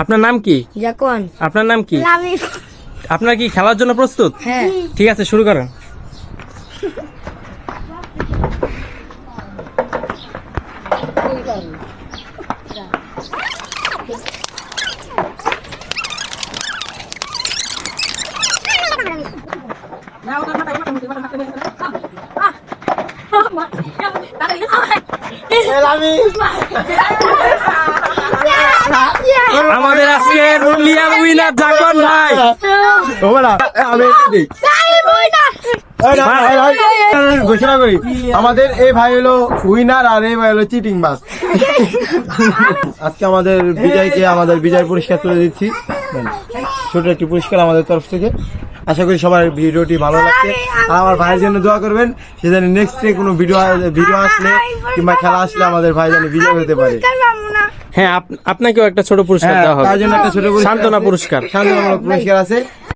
আপনার নাম কি? জাকন। আপনার নাম কি? লামিফ। আপনার কি খেলার জন্য প্রস্তুত? হ্যাঁ। ঠিক আছে, শুরু করেন। আমাদের আজকে রুলিয়া উইনার জাকন ভাই। ঘোষণা করি আমাদের এই ভাই হলো উইনার আর এই ভাই হলো চিটিং বাস। আজকে আমাদের বিজয়কে আমাদের বিজয় পুরস্কার তুলে দিচ্ছি, ছোট একটি পুরস্কার আমাদের তরফ থেকে। আশা করি সবার ভিডিওটি ভালো লাগছে, আর আমার ভাইয়ের জন্য দোয়া করবেন, সে জানি নেক্সট ডে কোনো ভিডিও আসলে কিংবা খেলা আসলে আমাদের ভাই জানি বিজয় হতে পারে। হ্যাঁ, আপনাকেও একটা ছোট পুরস্কার দেওয়া হবে, তার জন্য একটা ছোট সান্ত্বনা পুরস্কার। সান্ত্বনামূলক পুরস্কার আছে।